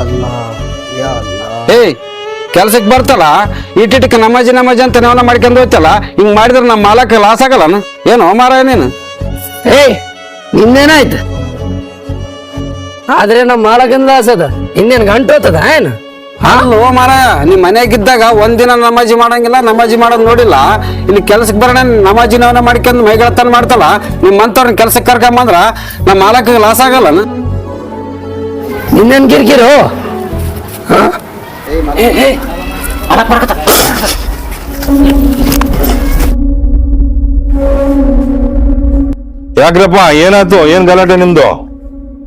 ಅಲ್ಲ ಯಾ ಅಲ್ಲ. ಏಯ್ ಕೆಲ್ಸಕ್ಕೆ ಬರ್ತಲ್ಲ ಇಟ್ಟಿಟ್ಟಕ್ಕೆ ನಮಾಜಿ ಅಂತ ನಾವನ್ನ ಮಾಡ್ಕೊಂಡು ಹೋಯ್ತಲ್ಲ ಹಿಂಗ್ ಮಾಡಿದ್ರೆ ನಮ್ಮ ಮಾಲಕ್ಕೆ ಲಾಸ್ ಆಗಲ್ಲ ಏನು ಮಾರ ನೀನು? ಏಯ್ ಇನ್ನೇನಾಯ್ತು? ಆದ್ರೆ ನಮ್ಮ ಮಾಲಕಂದ ಲಾಸ್ ಅದ, ಇನ್ನೇನು ಗಂಟು ಹೋಗ್ತದ ಏನು? ಅಲ್ಲೋ ಮಾರ ನಿಮ್ ಮನೆಯಾಗಿದ್ದಾಗ ಒಂದಿನ ನಮಾಜಿ ಮಾಡಂಗಿಲ್ಲ, ನಮಾಜಿ ಮಾಡೋದ್ ನೋಡಿಲ್ಲ. ಇಲ್ಲಿ ಕೆಲ್ಸಕ್ಕೆ ಬರೋಣ ನಮಾಜಿನವನ್ನ ಮಾಡ್ಕೊಂಡು ಮೈಗಳತನ ಮಾಡ್ತಲ್ಲ, ನಿಮ್ಮಂತವ್ರನ್ನ ಕೆಲ್ಸಕ್ಕೆ ಕರ್ಕೊಂಬಂದ್ರ ನಮ್ಮ ಮಾಲಕ್ಕೆ ಲಾಸ್ ಆಗಲ್ಲ? ಇನ್ನೇನು ಕಿರಿಕಿರು? ಯಾಕ್ರಪ್ಪ ಏನಾಯ್ತು? ಏನ್ ಗಲಾಟೆ ನಿಮ್ದು?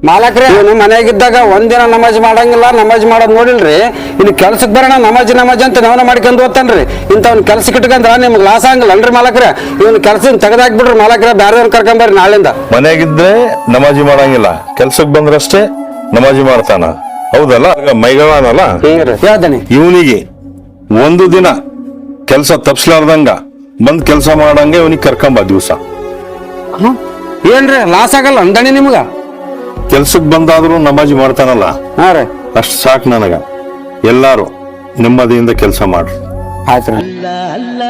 ಮಾಲಕ್ರೆ ನಿಮ್ ಮನೆಯಾಗಿದ್ದಾಗ ಒಂದಿನ ನಮಾಜ್ ಮಾಡಂಗಿಲ್ಲ, ನಮಾಜ್ ಮಾಡೋದ್ ನೋಡಿಲ್ರಿ. ಇಲ್ಲಿ ಕೆಲ್ಸಕ್ಕೆ ಬರೋಣ ನಮಾಜಿ ಅಂತ ನಾವನ್ನ ಮಾಡ್ಕೊಂಡು ಹೋಗ್ತಾನ್ರಿ. ಇಂಥವ್ನ ಕೆಲ್ಸಕ್ಕೆ ಇಟ್ಕಂದ್ರ ನಿಮ್ಗೆ ಲಾಸ್ ಆಗಂಗಿಲ್ಲನ್ರಿ ಮಾಲಕ್ರೆ? ಇವ್ನ ಕೆಲ್ಸ ತೆಗೆದಾಕ್ಬಿಡ್ರಿ ಮಾಲಕ್ರೆ, ಬ್ಯಾರೆಯವ್ನ ಕರ್ಕೊಂಬರ್ರಿ ನಾಳಿಂದ. ಮನೆಯಾಗಿದ್ರೆ ನಮಾಜಿ ಮಾಡಂಗಿಲ್ಲ, ಕೆಲ್ಸಕ್ ಬಂದ್ರಷ್ಟೇ ನಮಾಜಿ ಮಾಡ್ತಾನ, ಹೌದಲ್ಲ? ಮೈಗಳನಲ್ಲ ಹೇಳ್ದನಿ ಇವನಿಗೆ ಒಂದು ದಿನ ಕೆಲ್ಸ ತಪ್ಸ್ಲಾರ್ದಂಗ ಬಂದ್ ಕೆಲ್ಸ ಮಾಡಂಗೆ ಇವನಿಗೆ ಕರ್ಕೊಂಬ ದಿವ್ಸ. ಏನ್ರಿ ಲಾಸ್ ಆಗಲ್ಲ ಅಂದಣಿ ನಿಮ್ಗ? ಕೆಲ್ಸಕ್ ಬಂದಾದ್ರೂ ನಮಾಜಿ ಮಾಡ್ತಾನಲ್ಲ, ಹಾ ರೀ ಅಷ್ಟ್ ಸಾಕು ನನಗ. ಎಲ್ಲಾರು ನೆಮ್ಮದಿಯಿಂದ ಕೆಲಸ ಮಾಡ್ರಿ. ಆಯ್ತು. ಅಲ್ಲ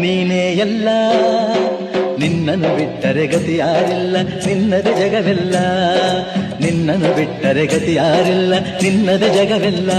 ನೀನೇ ಎಲ್ಲ, ನಿನ್ನನ್ನು ಬಿಟ್ಟರೆ ಗತಿ ಯಾರಿಲ್ಲ, ನಿನ್ನದ ಜಗವೆಲ್ಲ. ನಿನ್ನನ್ನು ಬಿಟ್ಟರೆ ಗತಿ ಯಾರಿಲ್ಲ, ನಿನ್ನದ ಜಗವೆಲ್ಲ.